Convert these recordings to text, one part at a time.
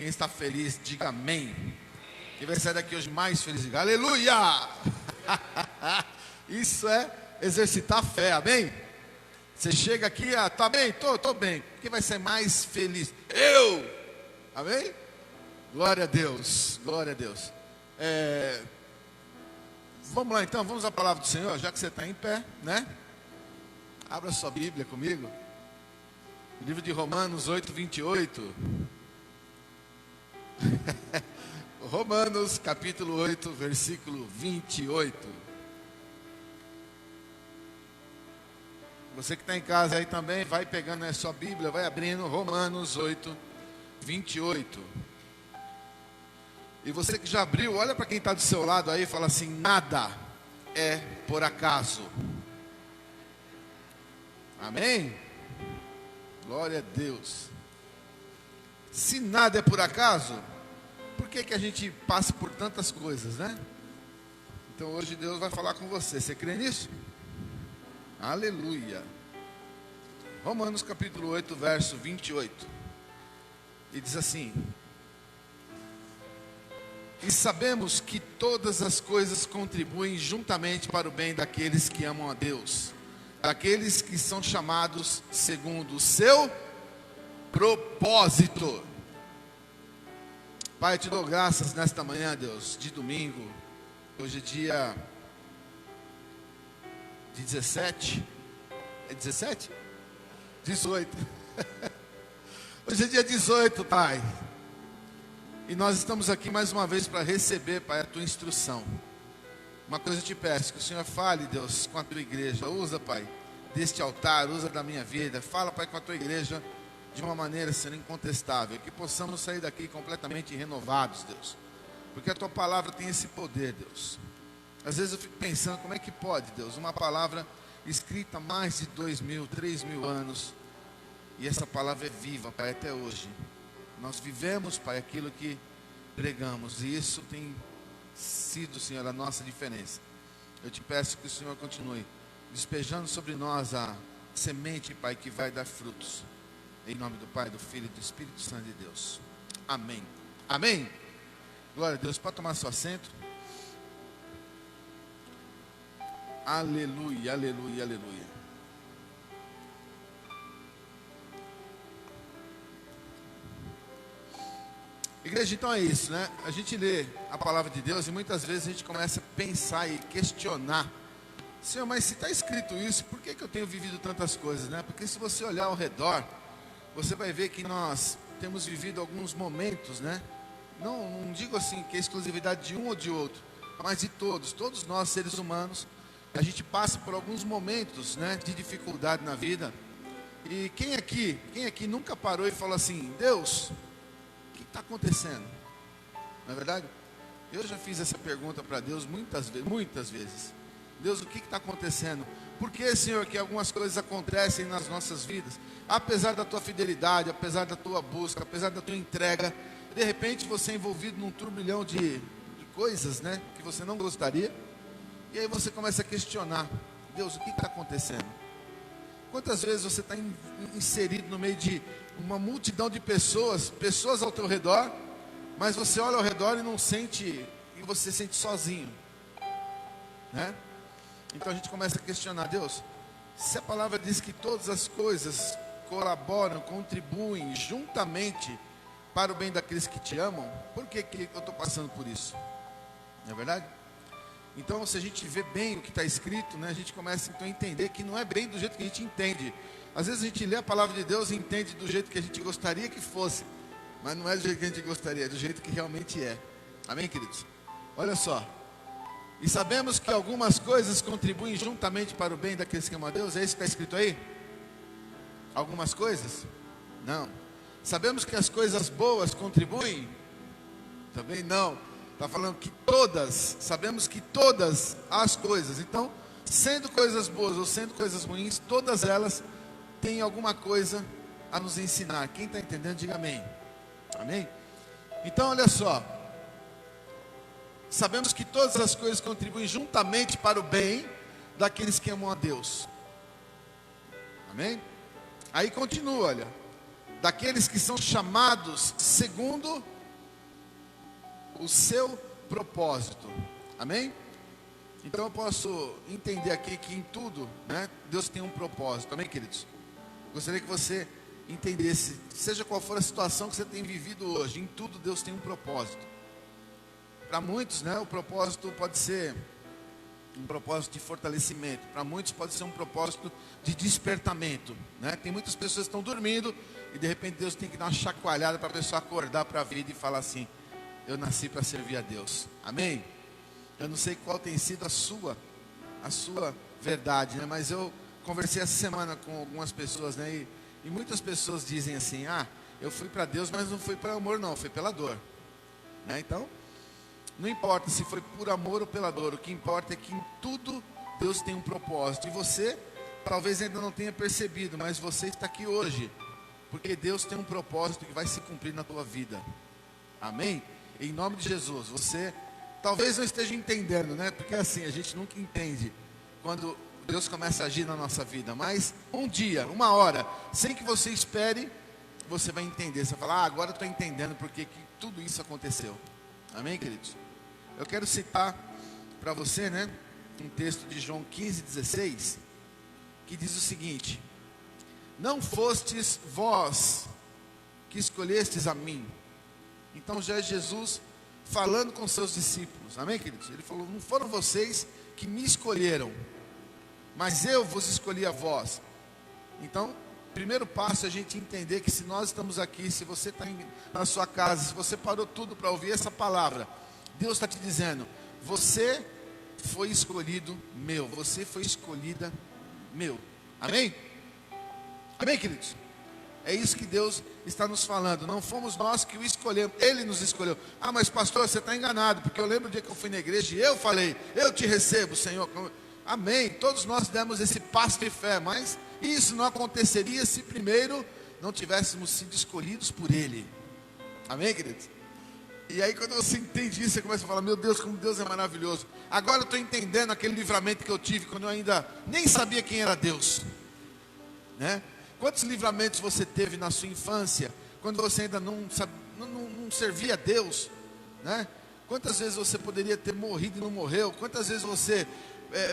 Quem está feliz, diga amém. Quem vai sair daqui hoje mais feliz, diga aleluia. Isso é exercitar a fé, amém? Você chega aqui, tá bem? Tô bem. Quem vai ser mais feliz? Eu! Amém? Glória a Deus, glória a Deus. Vamos lá então, vamos à palavra do Senhor, já que você está em pé, né? Abra sua Bíblia comigo. Livro de Romanos 8, 28. Romanos capítulo 8, versículo 28. Você que está em casa aí também, vai pegando a sua Bíblia, vai abrindo Romanos 8, 28. E você que já abriu, olha para quem está do seu lado aí e fala assim: nada é por acaso. Amém? Glória a Deus. Se nada é por acaso, por que a gente passa por tantas coisas, né? Então hoje Deus vai falar com você. Você crê nisso? Aleluia. Romanos capítulo 8, verso 28. E diz assim: e sabemos que todas as coisas contribuem juntamente para o bem daqueles que amam a Deus, daqueles que são chamados segundo o seu propósito. Pai, eu te dou graças nesta manhã, Deus, de domingo. Hoje é dia 17. É 17? 18. Hoje é dia 18, Pai. E nós estamos aqui mais uma vez para receber, Pai, a tua instrução. Uma coisa eu te peço, que o Senhor fale, Deus, com a tua igreja. Usa, Pai, deste altar, usa da minha vida. Fala, Pai, com a tua igreja de uma maneira, Senhor, incontestável. Que possamos sair daqui completamente renovados, Deus. Porque a tua palavra tem esse poder, Deus. Às vezes eu fico pensando, como é que pode, Deus, uma palavra escrita há mais de 2.000, 3.000 anos, e essa palavra é viva, Pai, até hoje. Nós vivemos, Pai, aquilo que pregamos, e isso tem sido, Senhor, a nossa diferença. Eu te peço que o Senhor continue despejando sobre nós a semente, Pai, que vai dar frutos. Em nome do Pai, do Filho e do Espírito Santo de Deus. Amém. Amém. Glória a Deus. Pode tomar seu assento. Aleluia, aleluia, aleluia. Igreja, então é isso, né? A gente lê a palavra de Deus e muitas vezes a gente começa a pensar e questionar: Senhor, mas se está escrito isso, por que eu tenho vivido tantas coisas, né? Porque se você olhar ao redor, você vai ver que nós temos vivido alguns momentos, né? Não digo assim que é exclusividade de um ou de outro, mas de todos nós seres humanos, a gente passa por alguns momentos, né, de dificuldade na vida. E quem aqui nunca parou e falou assim: Deus, o que está acontecendo? Não é verdade? Eu já fiz essa pergunta para Deus muitas vezes. Deus, o que está acontecendo? Por que, Senhor, que algumas coisas acontecem nas nossas vidas? Apesar da tua fidelidade, apesar da tua busca, apesar da tua entrega, de repente você é envolvido num turbilhão de coisas, né, que você não gostaria. E aí você começa a questionar: Deus, o que está acontecendo? Quantas vezes você está inserido no meio de uma multidão de pessoas ao teu redor, mas você olha ao redor e não sente, e você sente sozinho, né? Então a gente começa a questionar: Deus, se a palavra diz que todas as coisas colaboram, contribuem juntamente para o bem daqueles que te amam, por que eu estou passando por isso? Não é verdade? Então, se a gente vê bem o que está escrito, né, a gente começa então a entender que não é bem do jeito que a gente entende. Às vezes a gente lê a palavra de Deus e entende do jeito que a gente gostaria que fosse, mas não é do jeito que a gente gostaria, é do jeito que realmente é. Amém, queridos? Olha só. E sabemos que algumas coisas contribuem juntamente para o bem daqueles que amam a Deus. É isso que está escrito aí? Algumas coisas? Não. Sabemos que as coisas boas contribuem? Também não. Está falando que todas, sabemos que todas as coisas. Então, sendo coisas boas ou sendo coisas ruins, todas elas têm alguma coisa a nos ensinar. Quem está entendendo, diga amém. Amém? Então, olha só. Sabemos que todas as coisas contribuem juntamente para o bem daqueles que amam a Deus. Amém? Aí continua, olha. Daqueles que são chamados segundo o seu propósito. Amém? Então eu posso entender aqui que em tudo, né, Deus tem um propósito. Amém, queridos? Gostaria que você entendesse, seja qual for a situação que você tem vivido hoje, em tudo Deus tem um propósito. Para muitos, né, o propósito pode ser um propósito de fortalecimento. Para muitos pode ser um propósito de despertamento, né? Tem muitas pessoas que estão dormindo e de repente Deus tem que dar uma chacoalhada para a pessoa acordar para a vida e falar assim: eu nasci para servir a Deus. Amém? Eu não sei qual tem sido a sua verdade, né? Mas eu conversei essa semana com algumas pessoas, né? E muitas pessoas dizem assim: ah, eu fui para Deus, mas não fui para amor não, foi pela dor, né? Então, não importa se foi por amor ou pela dor, o que importa é que em tudo Deus tem um propósito. E você talvez ainda não tenha percebido, mas você está aqui hoje porque Deus tem um propósito que vai se cumprir na tua vida. Amém? Em nome de Jesus. Você talvez não esteja entendendo, né? Porque assim, a gente nunca entende quando Deus começa a agir na nossa vida. Mas um dia, uma hora, sem que você espere, você vai entender. Você vai falar: ah, agora eu estou entendendo porque que tudo isso aconteceu. Amém, queridos? Eu quero citar para você, né, um texto de João 15:16, que diz o seguinte: não fostes vós que escolhestes a mim. Então já é Jesus falando com seus discípulos. Amém, queridos? Ele falou: não foram vocês que me escolheram, mas eu vos escolhi a vós. Então, primeiro passo é a gente entender que se nós estamos aqui, se você está na sua casa, se você parou tudo para ouvir essa palavra, Deus está te dizendo: você foi escolhido meu, você foi escolhida meu. Amém? Amém, queridos? É isso que Deus está nos falando. Não fomos nós que o escolhemos, Ele nos escolheu. Ah, mas pastor, você está enganado, porque eu lembro o dia que eu fui na igreja e eu falei: eu te recebo, Senhor. Amém, todos nós demos esse passo de fé, mas isso não aconteceria se primeiro não tivéssemos sido escolhidos por Ele. Amém, queridos? E aí quando você entende isso, você começa a falar: meu Deus, como Deus é maravilhoso. Agora eu estou entendendo aquele livramento que eu tive quando eu ainda nem sabia quem era Deus, né? Quantos livramentos você teve na sua infância, quando você ainda não servia a Deus, né? Quantas vezes você poderia ter morrido e não morreu? Quantas vezes você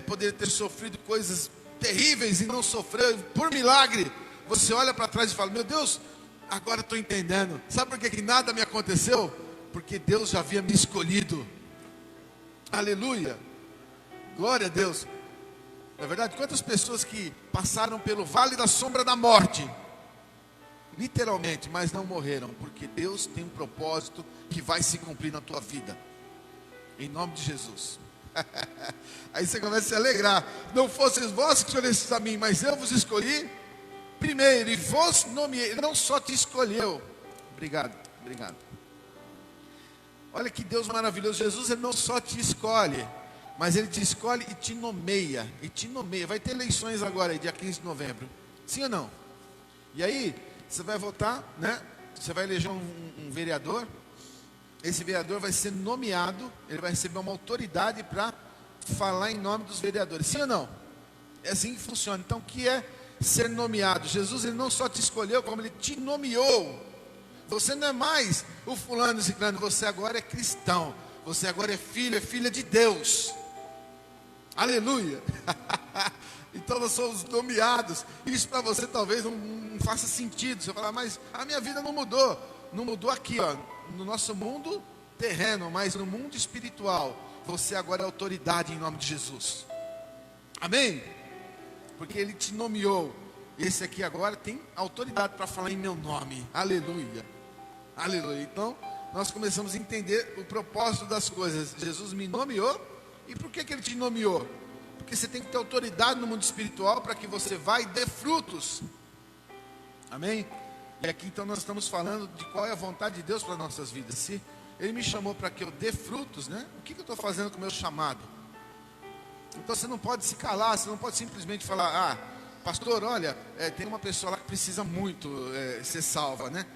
poderia ter sofrido coisas terríveis e não sofreu? Por milagre, você olha para trás e fala: meu Deus, agora estou entendendo. Sabe por que nada me aconteceu? Porque Deus já havia me escolhido. Aleluia, glória a Deus. Na verdade, quantas pessoas que passaram pelo vale da sombra da morte, literalmente, mas não morreram, porque Deus tem um propósito que vai se cumprir na tua vida, em nome de Jesus. Aí você começa a se alegrar: não fosseis vós que escolhestes a mim, mas eu vos escolhi primeiro e vos nomeei. Ele não só te escolheu. Obrigado. Olha que Deus maravilhoso. Jesus, Ele não só te escolhe, mas Ele te escolhe e te nomeia. Vai ter eleições agora, dia 15 de novembro. Sim ou não? E aí, você vai votar, né? Você vai eleger um vereador. Esse vereador vai ser nomeado. Ele vai receber uma autoridade para falar em nome dos vereadores. Sim ou não? É assim que funciona. Então, o que é ser nomeado? Jesus, Ele não só te escolheu, como Ele te nomeou. Você não é mais o fulano e ciclano. Você agora é cristão. Você agora é filha de Deus. Aleluia. Então nós somos nomeados. Isso para você talvez não faça sentido. Você fala: mas a minha vida não mudou. Não mudou aqui, ó, no nosso mundo terreno, mas no mundo espiritual. Você agora é autoridade em nome de Jesus. Amém? Porque Ele te nomeou. Esse aqui agora tem autoridade para falar em meu nome. Aleluia. Aleluia. Então nós começamos a entender o propósito das coisas. Jesus me nomeou. E por que Ele te nomeou? Porque você tem que ter autoridade no mundo espiritual para que você vá e dê frutos. Amém? E aqui então nós estamos falando de qual é a vontade de Deus para nossas vidas. Se Ele me chamou para que eu dê frutos, né? O que eu estou fazendo com o meu chamado? Então você não pode se calar, você não pode simplesmente falar: ah, pastor, olha, tem uma pessoa lá que precisa muito ser salva, né?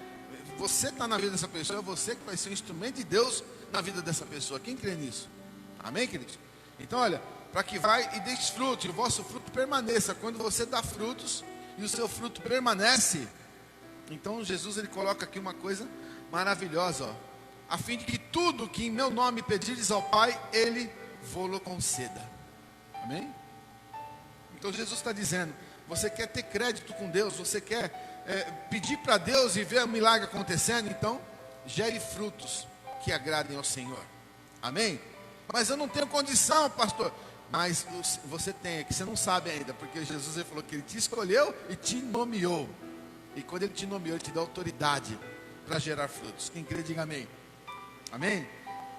Você está na vida dessa pessoa, é você que vai ser um instrumento de Deus na vida dessa pessoa. Quem crê nisso? Amém, queridos? Então, olha, para que vai e desfrute, o vosso fruto permaneça. Quando você dá frutos e o seu fruto permanece, então Jesus, Ele coloca aqui uma coisa maravilhosa, ó. a fim de que tudo que em meu nome pedires ao Pai, Ele vô-lo conceda. Amém? Então Jesus está dizendo, você quer ter crédito com Deus, você quer pedir para Deus e ver o milagre acontecendo, então gere frutos que agradem ao Senhor. Amém? Mas eu não tenho condição, pastor. Mas você tem, é que você não sabe ainda, porque Jesus ele falou que Ele te escolheu e te nomeou. E quando Ele te nomeou, Ele te dá autoridade para gerar frutos. Quem crê, diga amém. Amém?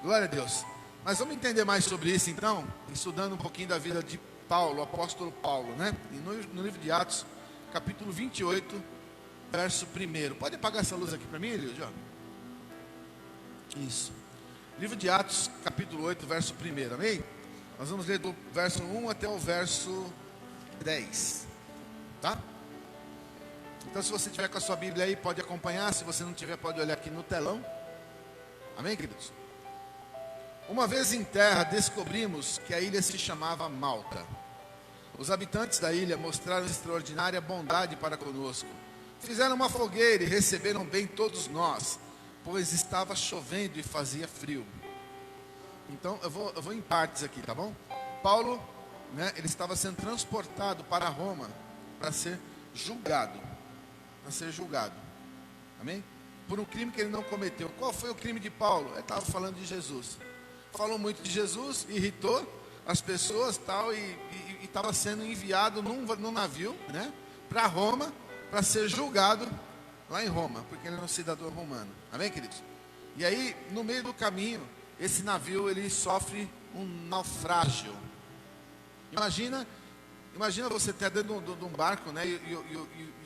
Glória a Deus. Mas vamos entender mais sobre isso então, estudando um pouquinho da vida de Paulo, o apóstolo Paulo, né? E no livro de Atos, capítulo 28, verso 1. Pode apagar essa luz aqui para mim, Elidio? Isso. Livro de Atos, capítulo 8, verso 1, amém? Nós vamos ler do verso 1 até o verso 10, tá? Então se você tiver com a sua Bíblia aí, pode acompanhar. Se você não tiver, pode olhar aqui no telão. Amém, queridos? Uma vez em terra, descobrimos que a ilha se chamava Malta. Os habitantes da ilha mostraram extraordinária bondade para conosco. Fizeram uma fogueira e receberam bem todos nós, pois estava chovendo e fazia frio. Então, eu vou em partes aqui, tá bom? Paulo, né, ele estava sendo transportado para Roma para ser julgado. Amém? Por um crime que ele não cometeu. Qual foi o crime de Paulo? Ele estava falando de Jesus. Falou muito de Jesus, irritou as pessoas tal, e estava sendo enviado num navio, né, para Roma, para ser julgado lá em Roma, porque ele era um cidadão romano. Amém, queridos? E aí, no meio do caminho, esse navio ele sofre um naufrágio. Imagina você estar dentro de um barco, né, e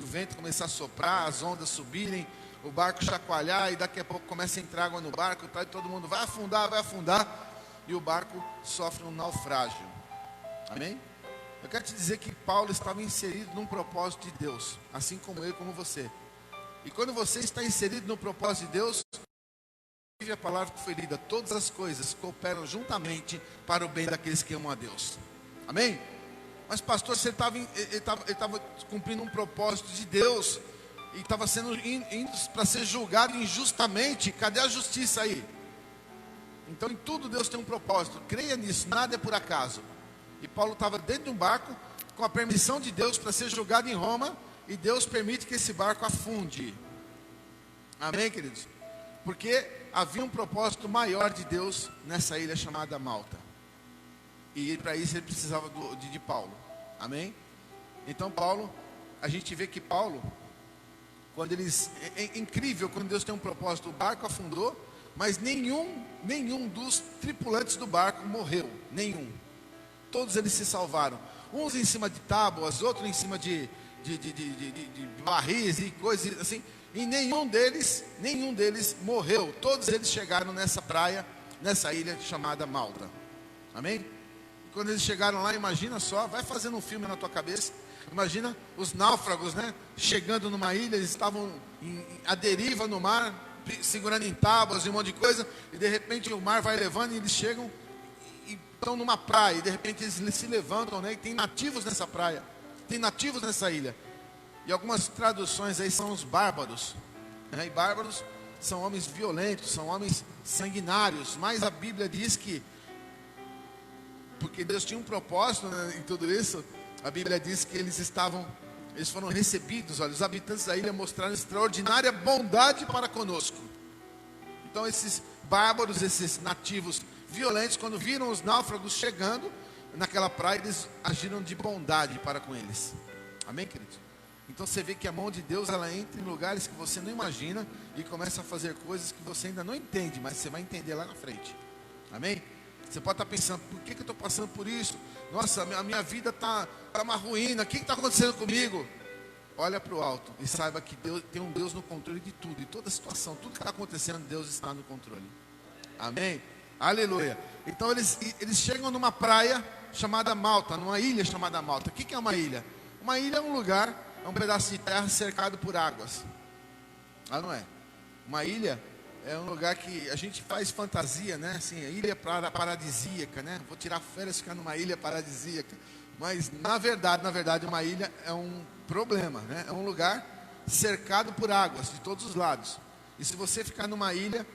o vento começar a soprar, as ondas subirem, o barco chacoalhar, e daqui a pouco começa a entrar água no barco, tá, e todo mundo vai afundar, e o barco sofre um naufrágio. Amém? Eu quero te dizer que Paulo estava inserido num propósito de Deus, assim como eu e como você. E quando você está inserido no propósito de Deus, vive a palavra que foi lida, todas as coisas cooperam juntamente para o bem daqueles que amam a Deus. Amém? Mas pastor, você estava cumprindo um propósito de Deus, e estava sendo indo para ser julgado injustamente. Cadê a justiça aí? Então em tudo Deus tem um propósito, creia nisso, nada é por acaso. E Paulo estava dentro de um barco, com a permissão de Deus, para ser julgado em Roma, e Deus permite que esse barco afunde. Amém, queridos? Porque havia um propósito maior de Deus nessa ilha chamada Malta. E para isso ele precisava de Paulo. Amém? Então Paulo, a gente vê que Paulo, quando é incrível quando Deus tem um propósito. O barco afundou, mas nenhum dos tripulantes do barco morreu. Nenhum. Todos eles se salvaram. Uns em cima de tábuas, outros em cima de barris e coisas assim. E nenhum deles morreu. Todos eles chegaram nessa praia, nessa ilha chamada Malta. Amém? E quando eles chegaram lá, imagina só, vai fazendo um filme na tua cabeça. Imagina os náufragos, né? Chegando numa ilha, eles estavam à deriva no mar, segurando em tábuas e um monte de coisa. E de repente o mar vai levando e eles chegam e estão numa praia. E de repente eles se levantam, né? E tem nativos nessa praia, tem nativos nessa ilha. E algumas traduções aí são os bárbaros, né? E bárbaros são homens violentos, são homens sanguinários. Mas a Bíblia diz que, porque Deus tinha um propósito, né, em tudo isso, a Bíblia diz que eles foram recebidos. Olha, os habitantes da ilha mostraram extraordinária bondade para conosco. Então esses bárbaros, esses nativos violentos, quando viram os náufragos chegando naquela praia, eles agiram de bondade para com eles. Amém, queridos? Então você vê que a mão de Deus, ela entra em lugares que você não imagina e começa a fazer coisas que você ainda não entende, mas você vai entender lá na frente. Amém? Você pode estar pensando, por que eu estou passando por isso? Nossa, a minha vida está uma ruína, o que está acontecendo comigo? Olha para o alto e saiba que Deus, tem um Deus no controle de tudo, de toda situação, tudo que está acontecendo, Deus está no controle. Amém? Aleluia. Então eles chegam numa praia chamada Malta, numa ilha chamada Malta. O que é uma ilha? Uma ilha é um lugar, é um pedaço de terra cercado por águas. Ah, não é? Uma ilha é um lugar que a gente faz fantasia, né? Assim, ilha paradisíaca, né? Vou tirar férias e ficar numa ilha paradisíaca. Mas na verdade, uma ilha é um problema, né? É um lugar cercado por águas de todos os lados. E se você ficar numa ilha,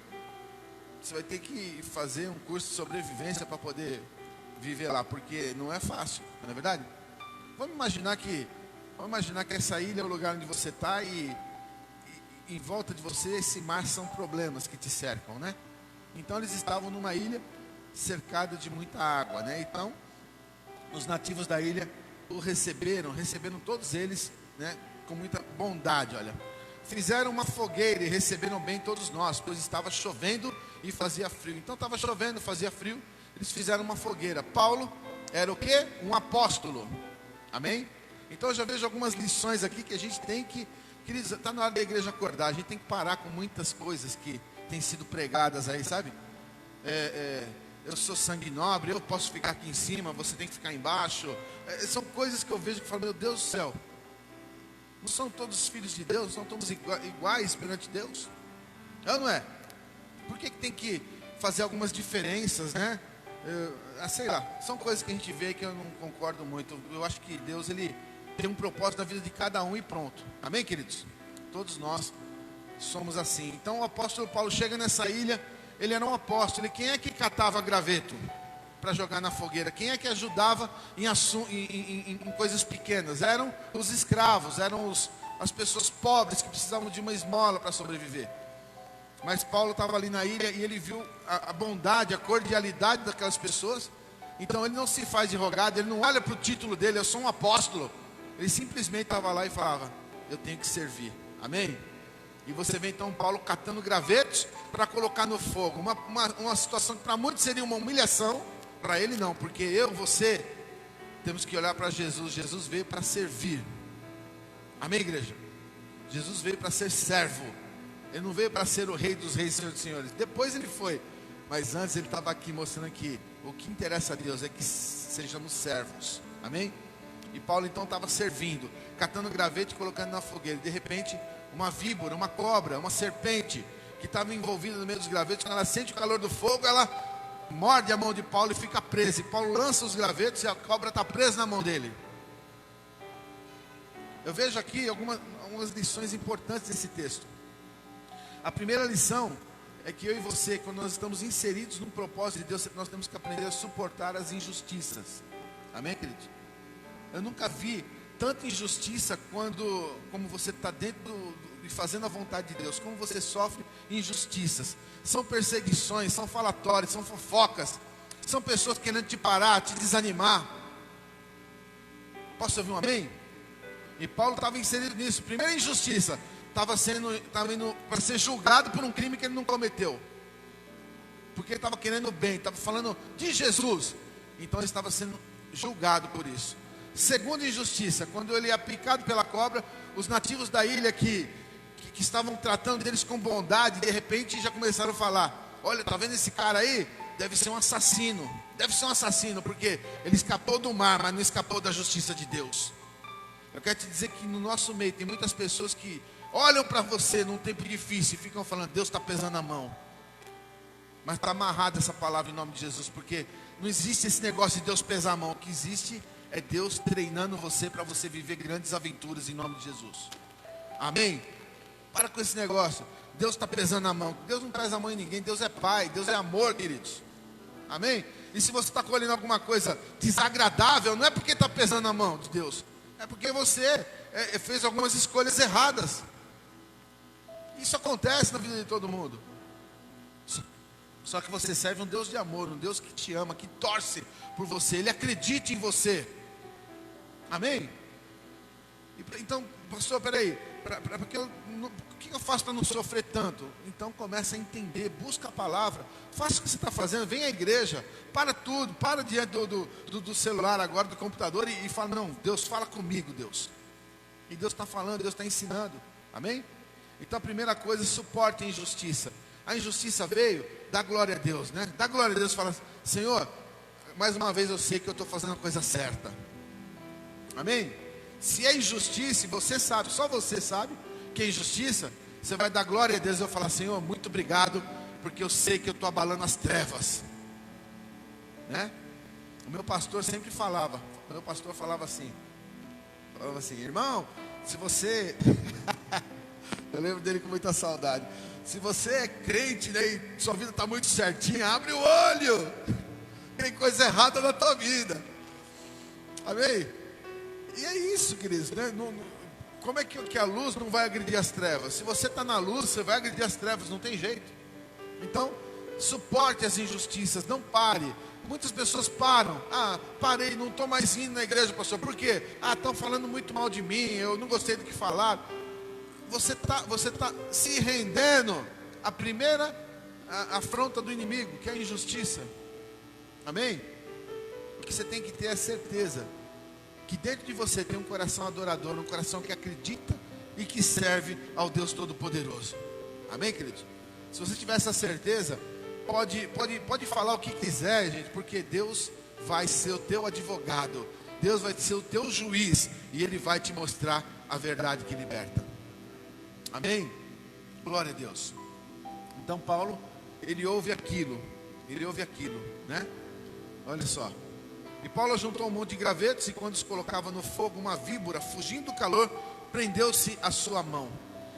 você vai ter que fazer um curso de sobrevivência para poder viver lá, porque não é fácil, não é verdade? Vamos imaginar que essa ilha é o lugar onde você está e em volta de você esse mar são problemas que te cercam, né? Então eles estavam numa ilha cercada de muita água, né? Então os nativos da ilha o receberam todos eles, né, com muita bondade, olha. Fizeram uma fogueira e receberam bem todos nós, pois estava chovendo e fazia frio. Então estava chovendo, fazia frio, eles fizeram uma fogueira. Paulo era o quê? Um apóstolo. Amém? Então eu já vejo algumas lições aqui que a gente tem que, queridos, está na hora da igreja acordar. A gente tem que parar com muitas coisas que têm sido pregadas aí, sabe? Eu sou sangue nobre, eu posso ficar aqui em cima, você tem que ficar embaixo. São coisas que eu vejo que eu falo, meu Deus do céu, não são todos filhos de Deus, não somos iguais perante Deus? Não é? Por que tem que fazer algumas diferenças, né? Sei lá, são coisas que a gente vê que eu não concordo muito. Eu acho que Deus, Ele tem um propósito na vida de cada um e pronto. Amém, queridos? Todos nós somos assim. Então o apóstolo Paulo chega nessa ilha, ele era um apóstolo. E quem é que catava graveto para jogar na fogueira? Quem é que ajudava em coisas pequenas? Eram os escravos, eram as pessoas pobres que precisavam de uma esmola para sobreviver. Mas Paulo estava ali na ilha e ele viu a bondade, a cordialidade daquelas pessoas. Então ele não se faz de rogado, ele não olha para o título dele, eu sou um apóstolo. Ele simplesmente estava lá e falava, eu tenho que servir. Amém? E você vê então Paulo catando gravetos para colocar no fogo. Uma situação que para muitos seria uma humilhação, para ele não, porque você, temos que olhar para Jesus. Jesus veio para servir. Amém, igreja? Jesus veio para ser servo. Ele não veio para ser o rei dos reis, senhor dos senhores. Depois ele foi, mas antes ele estava aqui mostrando que o que interessa a Deus é que sejamos servos. Amém? E Paulo então estava servindo, catando graveto e colocando na fogueira. De repente, uma víbora, uma cobra, uma serpente que estava envolvida no meio dos gravetos, quando ela sente o calor do fogo, ela morde a mão de Paulo e fica presa. E Paulo lança os gravetos e a cobra está presa na mão dele. Eu vejo aqui algumas lições importantes desse texto. A primeira lição é que eu e você, quando nós estamos inseridos num propósito de Deus, nós temos que aprender a suportar as injustiças. Amém, querido? Eu nunca vi tanta injustiça como você está dentro e fazendo a vontade de Deus, como você sofre injustiças. São perseguições, são falatórios, são fofocas, são pessoas querendo te parar, te desanimar. Posso ouvir um amém? E Paulo estava inserido nisso. Primeira injustiça, estava indo para ser julgado por um crime que ele não cometeu, porque ele estava querendo o bem, estava falando de Jesus, então ele estava sendo julgado por isso. Segunda injustiça, quando ele é picado pela cobra, os nativos da ilha que estavam tratando deles com bondade, de repente já começaram a falar, olha, tá vendo esse cara aí? Deve ser um assassino, porque ele escapou do mar, mas não escapou da justiça de Deus. Eu quero te dizer que no nosso meio tem muitas pessoas que olham para você num tempo difícil e ficam falando, Deus está pesando a mão. Mas está amarrada essa palavra em nome de Jesus, porque não existe esse negócio de Deus pesar a mão. O que existe é Deus treinando você para você viver grandes aventuras em nome de Jesus. Amém? Para com esse negócio. Deus está pesando a mão. Deus não pesa a mão em ninguém. Deus é Pai, Deus é amor, queridos. Amém? E se você está colhendo alguma coisa desagradável, não é porque está pesando a mão de Deus, é porque você fez algumas escolhas erradas. Isso acontece na vida de todo mundo. Só que você serve um Deus de amor, um Deus que te ama, que torce por você, Ele acredita em você. Amém? Então, pastor, peraí, o que eu faço para não sofrer tanto? Então começa a entender, busca a palavra, faça o que você está fazendo, vem à igreja, para tudo, para diante do celular agora, do computador e fala, não, Deus fala comigo, Deus. E Deus está falando, Deus está ensinando. Amém? Então a primeira coisa, suporte a injustiça. A injustiça veio, dá glória a Deus, né? Dá glória a Deus, fala, Senhor, mais uma vez eu sei que eu estou fazendo a coisa certa. Amém? Se é injustiça, você sabe, só você sabe que é injustiça, você vai dar glória a Deus e vai falar, Senhor, muito obrigado, porque eu sei que eu estou abalando as trevas, né? O meu pastor sempre falava, assim, irmão, se você, eu lembro dele com muita saudade, Se você é crente, né, e sua vida está muito certinha, abre o olho. Tem coisa errada na tua vida. Amém? E é isso, queridos, né? Como é que a luz não vai agredir as trevas? Se você está na luz, você vai agredir as trevas, não tem jeito. Então, suporte as injustiças, não pare. Muitas pessoas param. Parei, não estou mais indo na igreja, pastor. Por quê? Estão falando muito mal de mim, eu não gostei do que falaram. Você tá se rendendo à primeira afronta do inimigo, que é a injustiça. Amém? O que você tem que ter é certeza que dentro de você tem um coração adorador, um coração que acredita e que serve ao Deus Todo-Poderoso. Amém, queridos? Se você tiver essa certeza, pode falar o que quiser, gente, porque Deus vai ser o teu advogado, Deus vai ser o teu juiz, e Ele vai te mostrar a verdade que liberta. Amém? Glória a Deus. Então Paulo, ele ouve aquilo, né? Olha só. E Paulo juntou um monte de gravetos, e quando os colocava no fogo, uma víbora, fugindo do calor, prendeu-se a sua mão.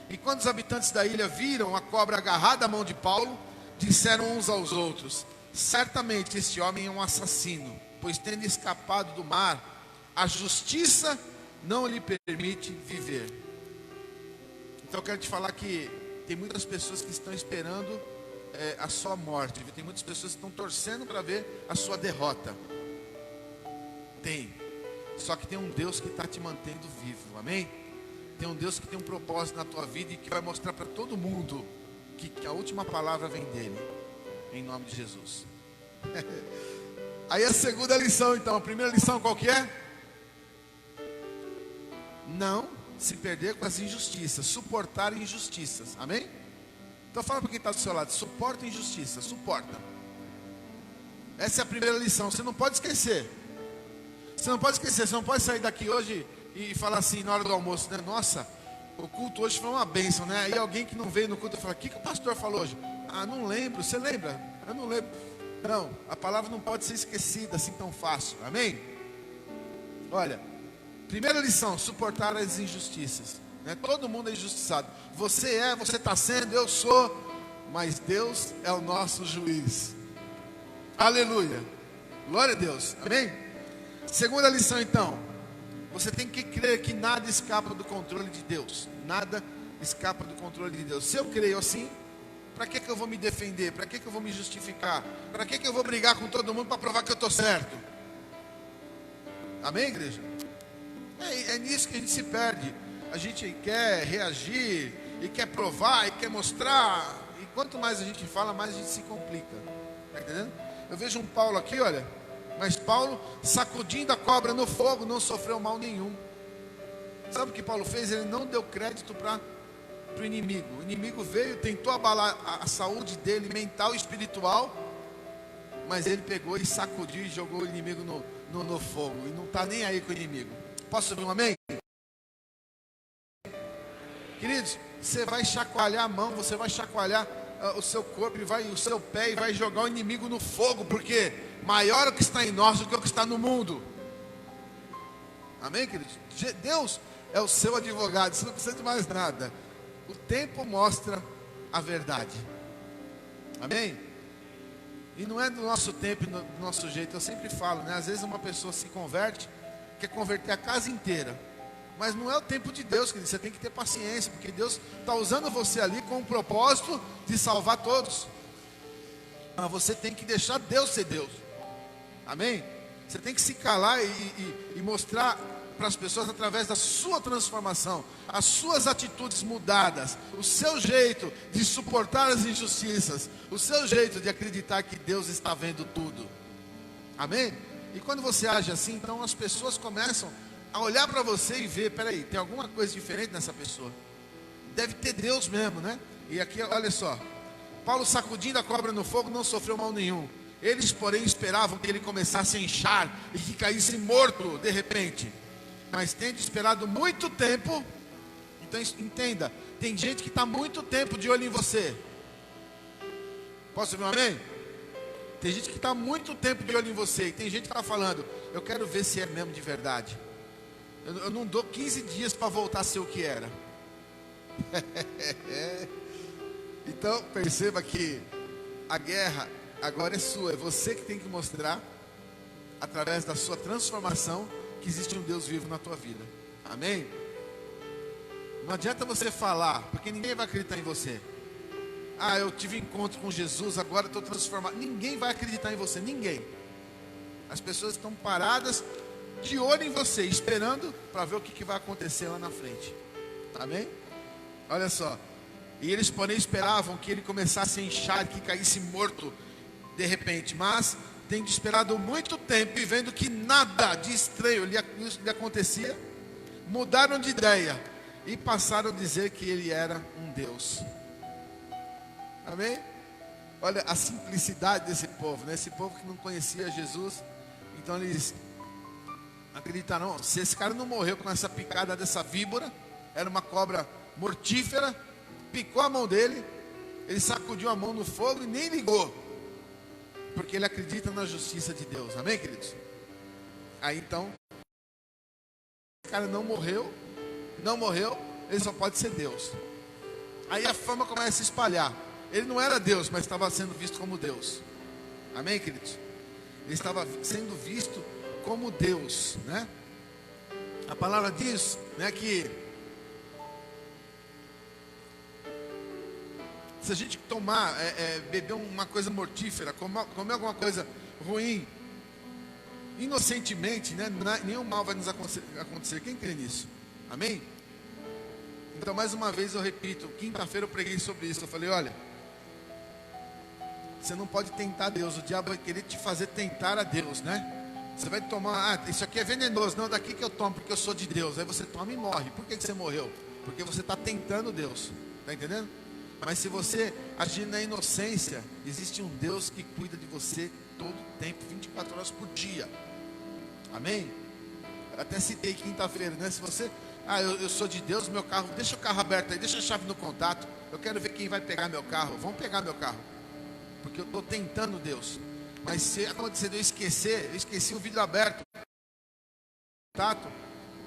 E quando os habitantes da ilha viram a cobra agarrada à mão de Paulo, disseram uns aos outros: certamente este homem é um assassino, pois tendo escapado do mar, a justiça não lhe permite viver. Então eu quero te falar que tem muitas pessoas que estão esperando a sua morte. Tem muitas pessoas que estão torcendo para ver a sua derrota. Tem. Só que tem um Deus que está te mantendo vivo. Amém? Tem um Deus que tem um propósito na tua vida e que vai mostrar para todo mundo que a última palavra vem dele. Em nome de Jesus. Aí a segunda lição, então. A primeira lição qual que é? Não se perder com as injustiças. Suportar injustiças. Amém? Então fala para quem está do seu lado. Suporta injustiça. Suporta. Essa é a primeira lição. Você não pode esquecer. Você não pode esquecer. Você não pode sair daqui hoje e falar assim na hora do almoço, né? Nossa, o culto hoje foi uma bênção, né? Aí alguém que não veio no culto fala: o que o pastor falou hoje? Não lembro. Você lembra? Eu não lembro. Não, a palavra não pode ser esquecida assim tão fácil. Amém? Olha, primeira lição: suportar as injustiças, né? Todo mundo é injustiçado. Você está sendo, eu sou, mas Deus é o nosso juiz. Aleluia. Glória a Deus. Amém? Segunda lição, então: você tem que crer que nada escapa do controle de Deus. Nada escapa do controle de Deus. Se eu creio assim, para que eu vou me defender? Para que eu vou me justificar? Para que eu vou brigar com todo mundo para provar que eu estou certo? Amém, igreja? É nisso que a gente se perde. A gente quer reagir, e quer provar, e quer mostrar. E quanto mais a gente fala, mais a gente se complica. Está entendendo? Eu vejo um Paulo aqui, olha. Mas Paulo, sacudindo a cobra no fogo, não sofreu mal nenhum. Sabe o que Paulo fez? Ele não deu crédito para o inimigo. O inimigo veio, tentou abalar a saúde dele, mental e espiritual, mas ele pegou e sacudiu e jogou o inimigo no fogo. E não está nem aí com o inimigo. Posso ouvir um amém? Queridos, você vai chacoalhar a mão, você vai chacoalhar o seu corpo, o seu pé, e vai jogar o inimigo no fogo, porque maior é o que está em nós do que o que está no mundo. Amém, queridos? Deus é o seu advogado, você não precisa de mais nada. O tempo mostra a verdade. Amém? E não é do nosso tempo e do nosso jeito. Eu sempre falo, né? Às vezes uma pessoa se converte, quer converter a casa inteira, mas não é o tempo de Deus, querido. Você tem que ter paciência, porque Deus está usando você ali com o propósito de salvar todos. Mas você tem que deixar Deus ser Deus. Amém? Você tem que se calar e mostrar para as pessoas através da sua transformação, as suas atitudes mudadas, o seu jeito de suportar as injustiças, o seu jeito de acreditar que Deus está vendo tudo. Amém? E quando você age assim, então as pessoas começam a olhar para você e ver: peraí, tem alguma coisa diferente nessa pessoa. Deve ter Deus mesmo, né? E aqui, olha só, Paulo, sacudindo a cobra no fogo, não sofreu mal nenhum. Eles, porém, esperavam que ele começasse a inchar e que caísse morto de repente. Mas tendo esperado muito tempo, então entenda, tem gente que está muito tempo de olho em você. Posso ouvir um amém? Tem gente que está muito tempo de olho em você. E tem gente que está falando: eu quero ver se é mesmo de verdade. Eu não dou 15 dias para voltar a ser o que era. Então perceba que a guerra agora é sua. É você que tem que mostrar, através da sua transformação, que existe um Deus vivo na tua vida. Amém? Não adianta você falar, porque ninguém vai acreditar em você. Ah, eu tive encontro com Jesus, agora estou transformado. Ninguém vai acreditar em você, ninguém. As pessoas estão paradas, de olho em você, esperando para ver o que vai acontecer lá na frente. Amém? Olha só. E eles, porém, esperavam que ele começasse a inchar, que caísse morto de repente. Mas, tendo esperado muito tempo e vendo que nada de estranho lhe acontecia, mudaram de ideia e passaram a dizer que ele era um Deus. Amém? Olha a simplicidade desse povo, né? Esse povo que não conhecia Jesus. Então eles acreditaram, se esse cara não morreu com essa picada dessa víbora, era uma cobra mortífera, picou a mão dele, ele sacudiu a mão no fogo e nem ligou, porque ele acredita na justiça de Deus. Amém, queridos? Aí então, esse cara não morreu, ele só pode ser Deus. Aí a fama começa a se espalhar. Ele não era Deus, mas estava sendo visto como Deus. Amém, queridos? Ele estava sendo visto como Deus, né? A palavra diz, né, que se a gente tomar, beber uma coisa mortífera, comer alguma coisa ruim, inocentemente, né, nenhum mal vai nos acontecer. Quem crê nisso? Amém? Então, mais uma vez eu repito, quinta-feira eu preguei sobre isso. Eu falei, olha, você não pode tentar Deus, o diabo vai querer te fazer tentar a Deus, né? Você vai tomar, isso aqui é venenoso, não, daqui que eu tomo, porque eu sou de Deus. Aí você toma e morre. Por que você morreu? Porque você está tentando Deus, está entendendo? Mas se você agir na inocência, existe um Deus que cuida de você todo o tempo, 24 horas por dia. Amém? Eu até citei quinta-feira, né? Se você, eu sou de Deus, meu carro, deixa o carro aberto aí, deixa a chave no contato, eu quero ver quem vai pegar meu carro. Vamos pegar meu carro, porque eu estou tentando Deus. Mas se acontecer de eu esqueci o vidro aberto, contato,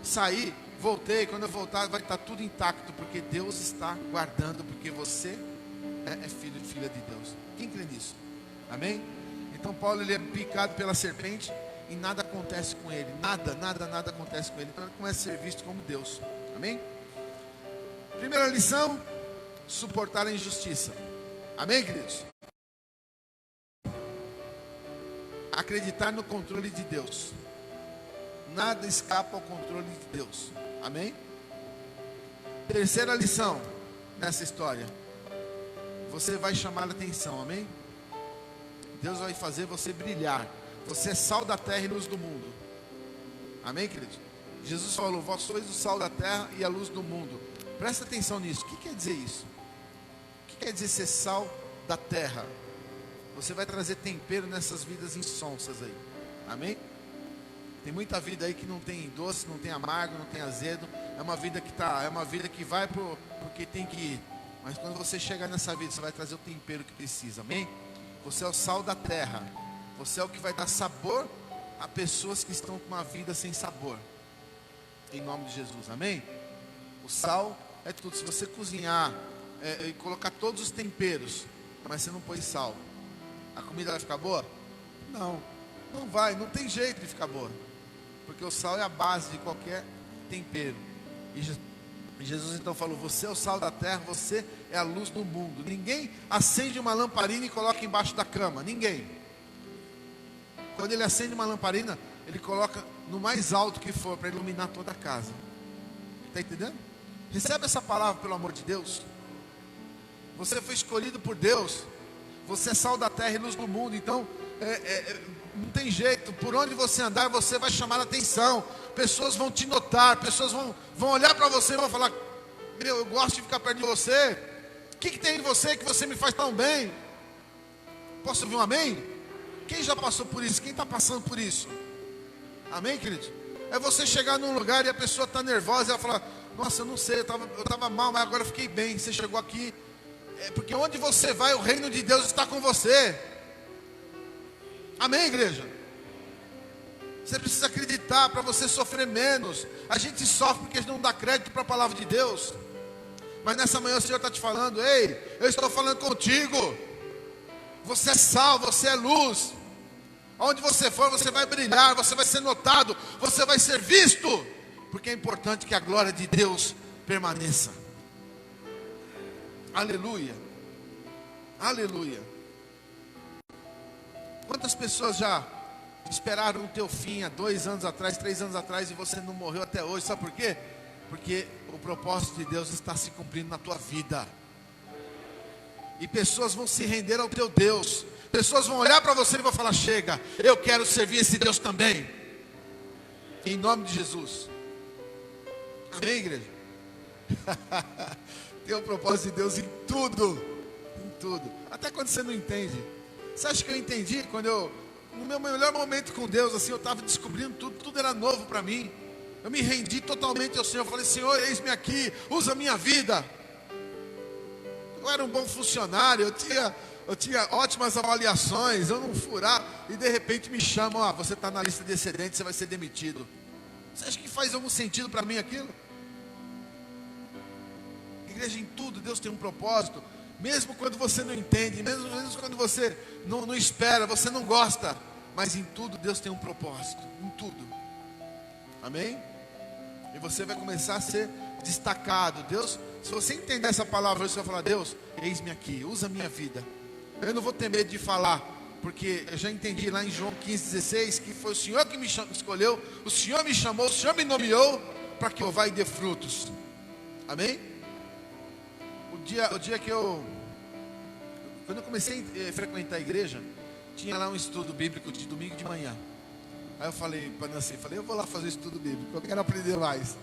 saí, voltei, quando eu voltar vai estar tudo intacto, porque Deus está guardando, porque você é filho e filha de Deus. Quem crê nisso? Amém? Então Paulo, ele é picado pela serpente e nada acontece com ele, nada acontece com ele. Então ele começa a ser visto como Deus. Amém? Primeira lição: suportar a injustiça. Amém, queridos? Acreditar no controle de Deus. Nada escapa ao controle de Deus. Amém? Terceira lição nessa história: você vai chamar a atenção. Amém? Deus vai fazer você brilhar. Você é sal da terra e luz do mundo. Amém, queridos? Jesus falou: vós sois o sal da terra e a luz do mundo. Presta atenção nisso. O que quer dizer isso? O que quer dizer ser sal da terra? Você vai trazer tempero nessas vidas insonsas aí. Amém? Tem muita vida aí que não tem doce, não tem amargo, não tem azedo. É uma vida que vai porque tem que ir. Mas quando você chegar nessa vida, você vai trazer o tempero que precisa. Amém? Você é o sal da terra. Você é o que vai dar sabor a pessoas que estão com uma vida sem sabor. Em nome de Jesus. Amém? O sal é tudo. Se você cozinhar e colocar todos os temperos, mas você não põe sal, a comida vai ficar boa? Não, não vai, não tem jeito de ficar boa. Porque o sal é a base de qualquer tempero. E Jesus então falou: você é o sal da terra, você é a luz do mundo. Ninguém acende uma lamparina e coloca embaixo da cama. Ninguém. Quando ele acende uma lamparina, ele coloca no mais alto que for, para iluminar toda a casa. Está entendendo? Recebe essa palavra, pelo amor de Deus. Você foi escolhido por Deus. Você é sal da terra e luz do mundo. Então não tem jeito. Por onde você andar, você vai chamar a atenção. Pessoas vão te notar. Pessoas vão olhar para você e vão falar: meu, eu gosto de ficar perto de você. O que tem em você que você me faz tão bem? Posso ouvir um amém? Quem já passou por isso? Quem está passando por isso? Amém, querido? É você chegar num lugar e a pessoa está nervosa e ela fala: nossa, eu não sei, eu estava mal, mas agora eu fiquei bem. Você chegou aqui. Porque onde você vai, o reino de Deus está com você. Amém, igreja? Você precisa acreditar para você sofrer menos. A gente sofre porque a gente não dá crédito para a palavra de Deus. Mas nessa manhã o Senhor está te falando: ei, eu estou falando contigo. Você é sal, você é luz. Onde você for, você vai brilhar, você vai ser notado, você vai ser visto. Porque é importante que a glória de Deus permaneça. Aleluia. Aleluia. Quantas pessoas já esperaram o teu fim há 2 anos atrás, 3 anos atrás, e você não morreu até hoje? Sabe por quê? Porque o propósito de Deus está se cumprindo na tua vida. E pessoas vão se render ao teu Deus. Pessoas vão olhar para você e vão falar: chega, eu quero servir esse Deus também. Em nome de Jesus. Amém, igreja? Tem o propósito de Deus em tudo. Em tudo. Até quando você não entende. Você acha que eu entendi? Quando no meu melhor momento com Deus, assim, eu estava descobrindo tudo. Tudo era novo para mim. Eu me rendi totalmente ao Senhor. Eu falei: Senhor, eis-me aqui, usa a minha vida. Eu era um bom funcionário, eu tinha ótimas avaliações, eu não furava, e de repente me chamam: você está na lista de excedentes, você vai ser demitido. Você acha que faz algum sentido para mim aquilo? Igreja, em tudo Deus tem um propósito. Mesmo quando você não entende, mesmo quando você não espera, você não gosta, mas em tudo Deus tem um propósito. Em tudo. Amém? E você vai começar a ser destacado. Deus, se você entender essa palavra, você vai falar: Deus, eis-me aqui, usa a minha vida. Eu não vou ter medo de falar, porque eu já entendi lá em João 15,16 que foi o Senhor que me escolheu, o Senhor me chamou, o Senhor me nomeou para que eu vá e dê frutos. Amém? O dia que quando eu comecei a frequentar a igreja, tinha lá um estudo bíblico de domingo de manhã. Aí eu falei para Nancy, eu vou lá fazer estudo bíblico, eu quero aprender mais.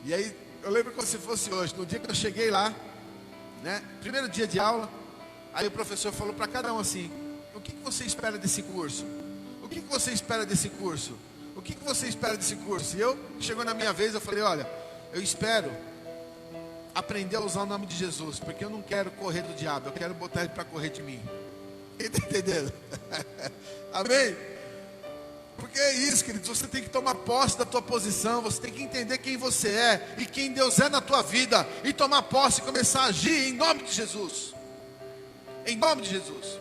E aí eu lembro como se fosse hoje, no dia que eu cheguei lá, né, primeiro dia de aula, aí o professor falou para cada um assim: o que você espera desse curso? O que você espera desse curso? O que você espera desse curso? E chegou na minha vez, eu falei: olha, eu espero aprender a usar o nome de Jesus, porque eu não quero correr do diabo, eu quero botar ele para correr de mim. Está entendendo? Amém? Porque é isso, queridos, você tem que tomar posse da tua posição, você tem que entender quem você é e quem Deus é na tua vida, e tomar posse e começar a agir em nome de Jesus. Em nome de Jesus.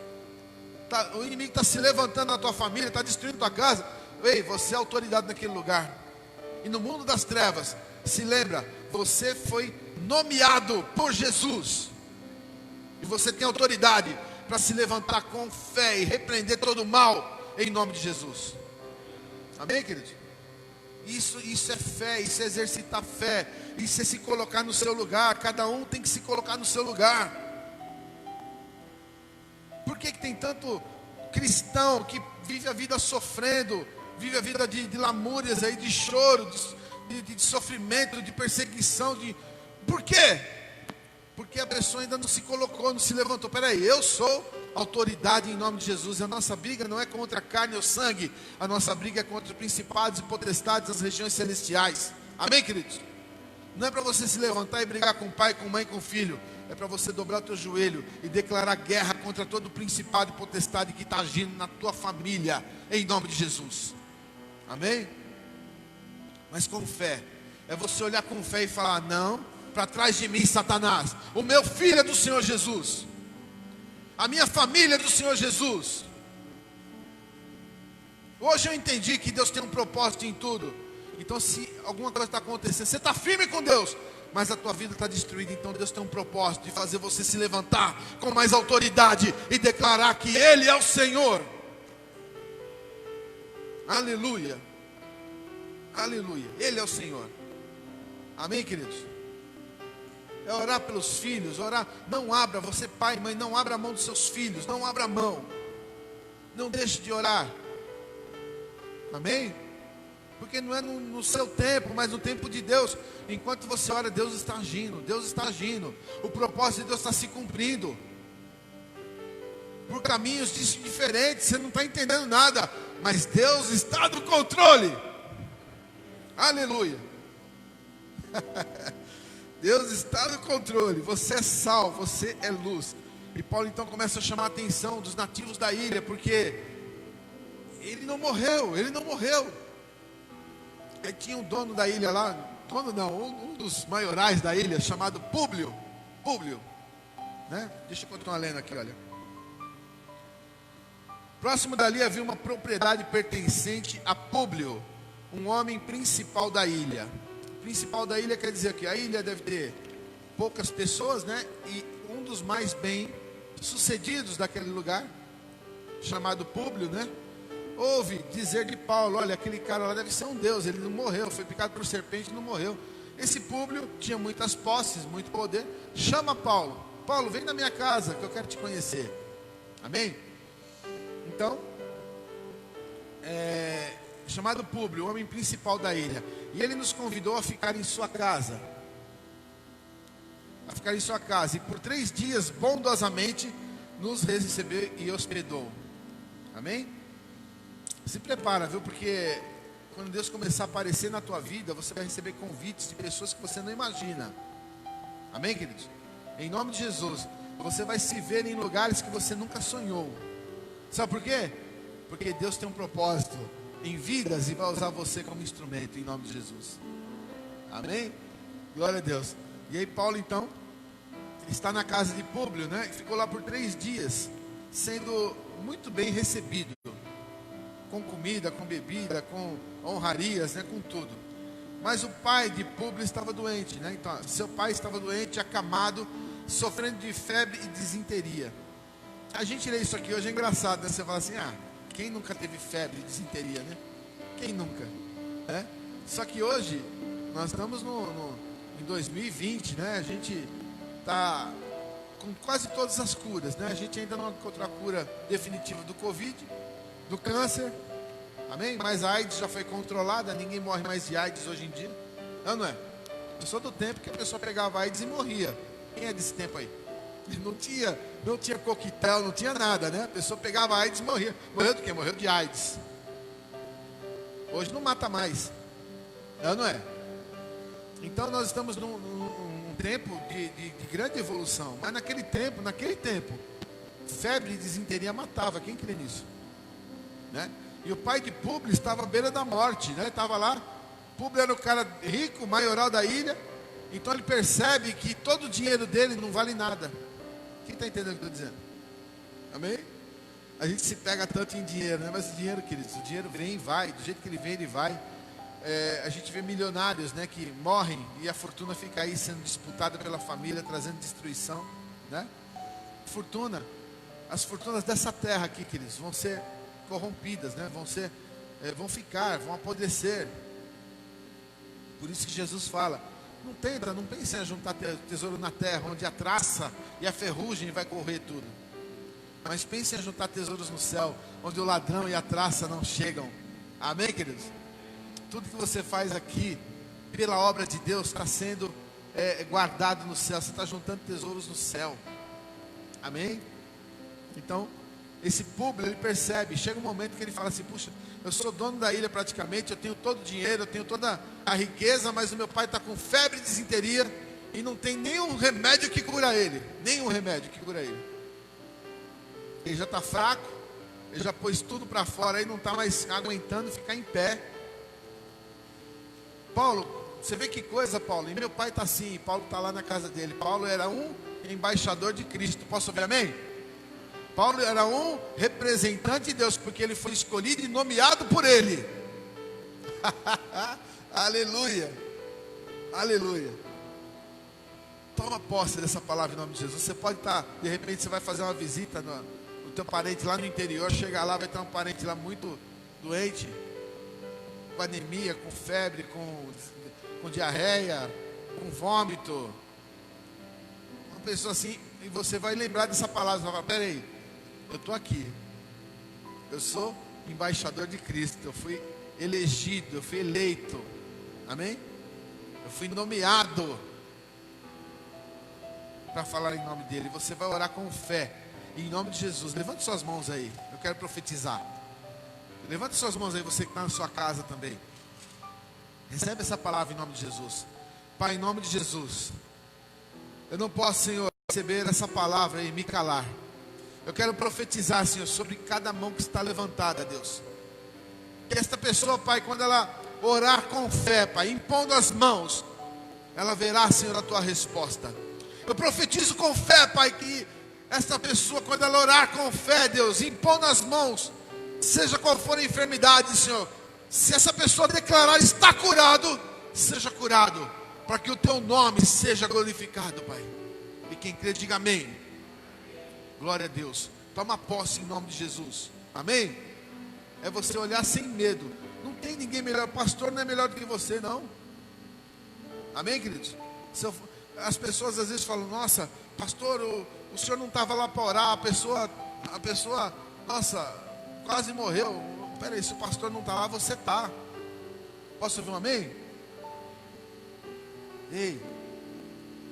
O inimigo está se levantando na tua família, está destruindo tua casa. Ei, você é autoridade naquele lugar. E no mundo das trevas, se lembra, você foi nomeado por Jesus. E você tem autoridade para se levantar com fé e repreender todo o mal em nome de Jesus. Amém, queridos? Isso é fé, isso é exercitar fé, isso é se colocar no seu lugar. Cada um tem que se colocar no seu lugar. Por que tem tanto cristão que vive a vida sofrendo, vive a vida de lamúrias aí, de choro, de sofrimento, de perseguição? Por quê? Porque a pessoa ainda não se colocou, não se levantou. Peraí, eu sou autoridade em nome de Jesus. A nossa briga não é contra a carne ou sangue, a nossa briga é contra principados e potestades das regiões celestiais. Amém, queridos? Não é para você se levantar e brigar com o pai, com a mãe, com o filho. É para você dobrar o teu joelho e declarar guerra contra todo principado e potestade que está agindo na tua família, em nome de Jesus. Amém? Mas com fé. É você olhar com fé e falar: não, para trás de mim, Satanás. O meu filho é do Senhor Jesus. A minha família é do Senhor Jesus. Hoje eu entendi que Deus tem um propósito em tudo. Então, se alguma coisa está acontecendo, você está firme com Deus, mas a tua vida está destruída, então Deus tem um propósito de fazer você se levantar com mais autoridade e declarar que Ele é o Senhor. Aleluia. Aleluia. Ele é o Senhor. Amém, queridos? É orar pelos filhos, orar. Não abra, você pai e mãe, não abra a mão dos seus filhos, não abra a mão. Não deixe de orar. Amém? Porque não é no seu tempo, mas no tempo de Deus. Enquanto você ora, Deus está agindo. Deus está agindo. O propósito de Deus está se cumprindo. Por caminhos diferentes. Você não está entendendo nada. Mas Deus está no controle. Aleluia. Deus está no controle. Você é sal, você é luz. E Paulo então começa a chamar a atenção dos nativos da ilha. Porque ele não morreu. Ele não morreu. Tinha um dono da ilha lá, dono não, um dos maiorais da ilha, chamado Públio. Públio, né? Deixa eu continuar lendo aqui, olha. Próximo dali havia uma propriedade pertencente a Públio, um homem principal da ilha. Principal da ilha quer dizer que a ilha deve ter poucas pessoas, né? E um dos mais bem sucedidos daquele lugar, chamado Públio, né? Ouve dizer de Paulo: olha, aquele cara lá deve ser um deus, ele não morreu, foi picado por serpente e não morreu. Esse Públio tinha muitas posses, muito poder. Chama Paulo: Paulo, vem na minha casa que eu quero te conhecer. Amém? Então, chamado Públio, o homem principal da ilha, e ele nos convidou a ficar em sua casa. E por 3 dias bondosamente nos recebeu e hospedou. Amém? Se prepara, viu? Porque quando Deus começar a aparecer na tua vida, você vai receber convites de pessoas que você não imagina. Amém, queridos? Em nome de Jesus, você vai se ver em lugares que você nunca sonhou. Sabe por quê? Porque Deus tem um propósito em vidas e vai usar você como instrumento, em nome de Jesus. Amém? Glória a Deus. E aí Paulo então está na casa de Públio, né? E ficou lá por 3 dias, sendo muito bem recebido, com comida, com bebida, com honrarias, né? Com tudo. Mas o pai de Públio estava doente, né? Então, seu pai estava doente, acamado, sofrendo de febre e disenteria. A gente lê isso aqui hoje, é engraçado, né? Você fala assim: quem nunca teve febre e disenteria, né? Quem nunca? Né? Só que hoje, nós estamos em 2020, né? A gente está com quase todas as curas, né? A gente ainda não encontrou a cura definitiva do Covid, do câncer, amém? Mas a AIDS já foi controlada, ninguém morre mais de AIDS hoje em dia. Não é? Eu sou do tempo que a pessoa pegava AIDS e morria. Quem é desse tempo aí? Não tinha coquetel, não tinha nada, né? A pessoa pegava AIDS e morria. Morreu do quê? Morreu de AIDS. Hoje não mata mais. Não é? Então nós estamos num tempo de grande evolução. Mas naquele tempo, febre e disenteria matava. Quem crê nisso? Né? E o pai de Públio estava à beira da morte, né? Estava lá. Públio era o cara rico, maioral da ilha. Então ele percebe que todo o dinheiro dele não vale nada. Quem está entendendo o que eu estou dizendo? Amém? A gente se pega tanto em dinheiro, né? Mas o dinheiro, queridos, o dinheiro vem e vai. Do jeito que ele vem, ele vai. A gente vê milionários, né, que morrem e a fortuna fica aí sendo disputada pela família, trazendo destruição, né? As fortunas dessa terra aqui, queridos, vão ser corrompidas, né? Vão apodrecer. Por isso que Jesus fala: não pense em juntar tesouro na terra, onde a traça e a ferrugem vai correr tudo. Mas pense em juntar tesouros no céu, onde o ladrão e a traça não chegam. Amém, queridos? Tudo que você faz aqui, pela obra de Deus, está sendo guardado no céu. Você está juntando tesouros no céu. Amém? Então, esse Públio, ele percebe, chega um momento que ele fala assim: puxa, eu sou dono da ilha praticamente, eu tenho todo o dinheiro, eu tenho toda a riqueza, mas o meu pai está com febre e disenteria e não tem nenhum remédio que cura ele. Ele já está fraco, ele já pôs tudo para fora, aí não está mais aguentando ficar em pé. Paulo, você vê que coisa, Paulo? E meu pai está assim, Paulo está lá na casa dele. Paulo era um embaixador de Cristo. Posso ouvir amém? Paulo era um representante de Deus, porque ele foi escolhido e nomeado por ele. Aleluia, aleluia. Toma posse dessa palavra em nome de Jesus. Você pode estar, de repente você vai fazer uma visita no teu parente lá no interior. Chega lá, vai ter um parente lá muito doente, com anemia, com febre, com diarreia, com vômito. Uma pessoa assim, e você vai lembrar dessa palavra. Você vai falar: peraí, eu estou aqui, eu sou embaixador de Cristo, eu fui elegido, eu fui eleito, amém? Eu fui nomeado para falar em nome dele. Você vai orar com fé, em nome de Jesus. Levante suas mãos aí, eu quero profetizar. Levante suas mãos aí, você que está na sua casa também. Recebe essa palavra em nome de Jesus. Pai, em nome de Jesus, eu não posso, Senhor, receber essa palavra e me calar. Eu quero profetizar, Senhor, sobre cada mão que está levantada, Deus. Que esta pessoa, Pai, quando ela orar com fé, Pai, impondo as mãos, ela verá, Senhor, a tua resposta. Eu profetizo com fé, Pai, que esta pessoa, quando ela orar com fé, Deus, impondo as mãos, seja qual for a enfermidade, Senhor, se essa pessoa declarar está curado, seja curado, para que o teu nome seja glorificado, Pai. E quem crê, diga amém. Glória a Deus. Toma posse em nome de Jesus. Amém? É você olhar sem medo. Não tem ninguém melhor. O pastor não é melhor do que você, não. Amém, queridos? As pessoas às vezes falam: nossa, pastor, o senhor não estava lá para orar. A pessoa, nossa, quase morreu. Peraí, se o pastor não está lá, você está. Posso ouvir um amém? Ei,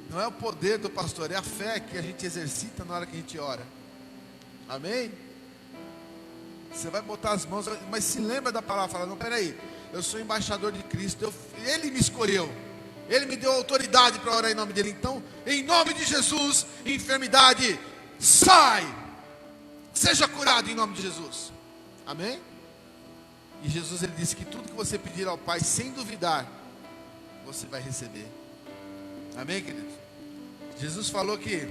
não é o poder do pastor, é a fé que a gente exercita na hora que a gente ora. Amém? Você vai botar as mãos, mas se lembra da palavra, fala: não, peraí, eu sou embaixador de Cristo, Ele me escolheu, Ele me deu autoridade para orar em nome dEle. Então, em nome de Jesus, enfermidade, sai, seja curado em nome de Jesus. Amém? E Jesus, Ele disse que tudo que você pedir ao Pai, sem duvidar, você vai receber. Amém, queridos? Jesus falou que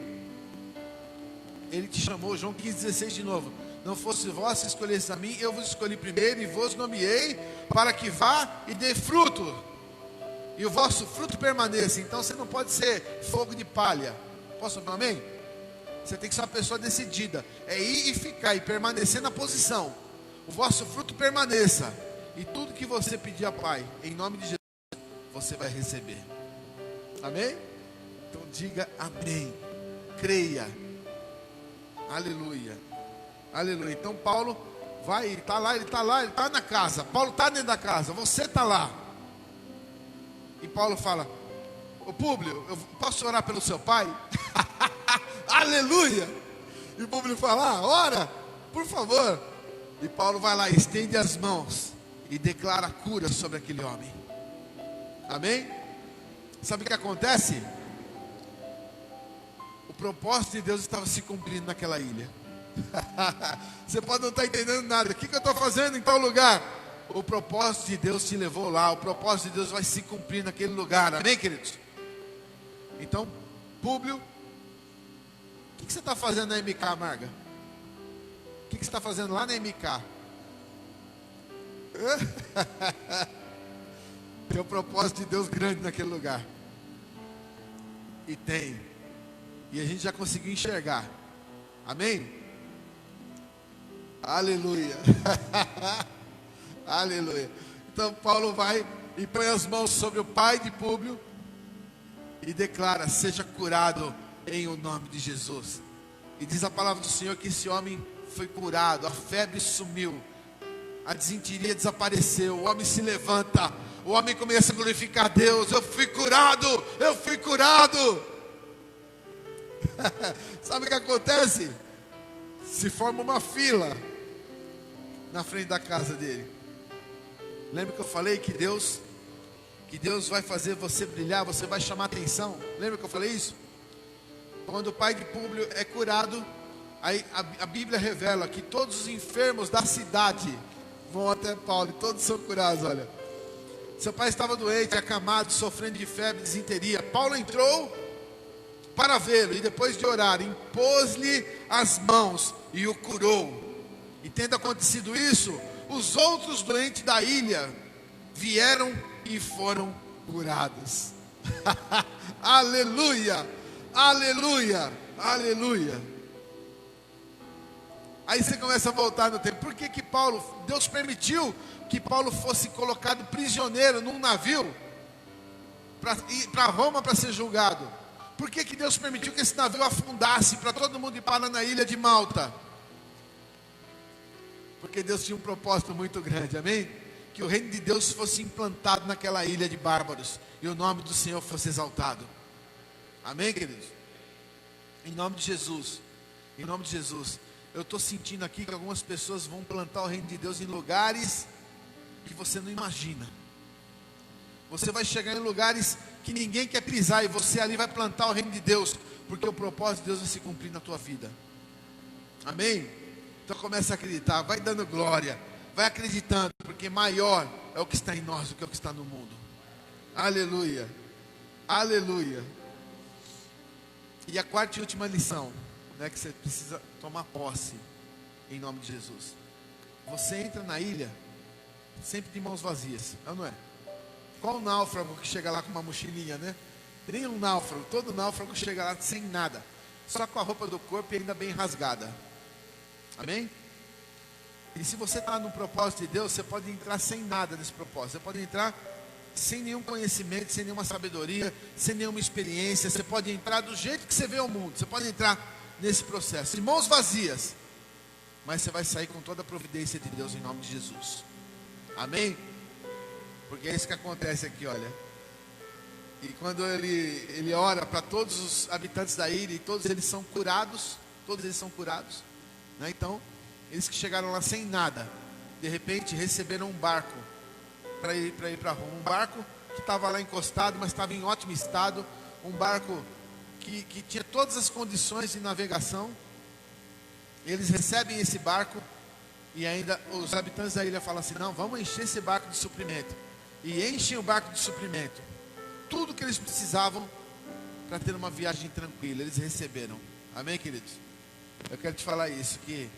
Ele te chamou, João 15,16 de novo: não fosse vós que escolhesse a mim, eu vos escolhi primeiro e vos nomeei para que vá e dê fruto, e o vosso fruto permaneça. Então você não pode ser fogo de palha. Posso ouvir um amém? Você tem que ser uma pessoa decidida, é ir e ficar e permanecer na posição. O vosso fruto permaneça, e tudo que você pedir a Pai, em nome de Jesus, você vai receber. Amém? Então diga amém, creia. Aleluia, aleluia. Então Paulo vai, ele está lá, ele está na casa. Paulo está dentro da casa, você está lá. E Paulo fala: ô Públio, eu posso orar pelo seu pai? Aleluia. E o Públio fala: ora, por favor. E Paulo vai lá, estende as mãos e declara cura sobre aquele homem. Amém? Sabe o que acontece? O propósito de Deus estava se cumprindo naquela ilha. Você pode não estar entendendo nada. O que eu estou fazendo em tal lugar? O propósito de Deus te levou lá. O propósito de Deus vai se cumprir naquele lugar. Amém, queridos? Então, Públio, o que você está fazendo na MK, Marga? O que você está fazendo lá na MK? Tem um propósito de Deus grande naquele lugar. E tem. E a gente já conseguiu enxergar. Amém? Aleluia. Aleluia. Então Paulo vai e põe as mãos sobre o pai de Públio e declara: seja curado em o nome de Jesus. E diz a palavra do Senhor que esse homem foi curado, a febre sumiu, a desinteria desapareceu, o homem se levanta, o homem começa a glorificar Deus: eu fui curado, eu fui curado. Sabe o que acontece? Se forma uma fila na frente da casa dele. Lembra que eu falei que Deus vai fazer você brilhar, você vai chamar atenção? Lembra que eu falei isso? Quando o pai de Públio é curado, aí a Bíblia revela que todos os enfermos da cidade vão até Paulo, e todos são curados. Olha, seu pai estava doente, acamado, sofrendo de febre, desinteria. Paulo entrou para vê-lo, e depois de orar, impôs-lhe as mãos e o curou. E tendo acontecido isso, os outros doentes da ilha vieram e foram curados. Aleluia, aleluia, aleluia. Aí você começa a voltar no tempo. Por que Deus permitiu que Paulo fosse colocado prisioneiro num navio para ir para Roma para ser julgado? Por que Deus permitiu que esse navio afundasse para todo mundo ir parar na ilha de Malta? Porque Deus tinha um propósito muito grande, amém? Que o reino de Deus fosse implantado naquela ilha de bárbaros e o nome do Senhor fosse exaltado. Amém, queridos? Em nome de Jesus, em nome de Jesus. Eu estou sentindo aqui que algumas pessoas vão plantar o reino de Deus em lugares que você não imagina. Você vai chegar em lugares que ninguém quer pisar, e você ali vai plantar o reino de Deus, porque o propósito de Deus vai se cumprir na tua vida. Amém? Então começa a acreditar, vai dando glória, vai acreditando, porque maior é o que está em nós do que o que está no mundo. Aleluia, aleluia, E a quarta e última lição, né, que você precisa tomar posse, em nome de Jesus. Você entra na ilha sempre de mãos vazias, não é? Qual náufrago que chega lá com uma mochilinha, né? Nenhum náufrago, todo náufrago chega lá sem nada, só com a roupa do corpo e ainda bem rasgada. Amém? E se você está no propósito de Deus, você pode entrar sem nada nesse propósito. Você pode entrar sem nenhum conhecimento, sem nenhuma sabedoria, sem nenhuma experiência. Você pode entrar do jeito que você vê o mundo. Você pode entrar nesse processo, de mãos vazias, mas você vai sair com toda a providência de Deus em nome de Jesus. Amém? Porque é isso que acontece aqui, olha. E quando ele ora para todos os habitantes da ilha, e todos eles são curados, né? Então, eles que chegaram lá sem nada, de repente receberam um barco para ir para Roma. Um barco que estava lá encostado, mas estava em ótimo estado. Um barco que tinha todas as condições de navegação. Eles recebem esse barco, e ainda os habitantes da ilha falam assim: não, vamos encher esse barco de suprimento. E enchem o barco de suprimento. Tudo que eles precisavam para ter uma viagem tranquila, eles receberam. Amém, queridos? Eu quero te falar isso, que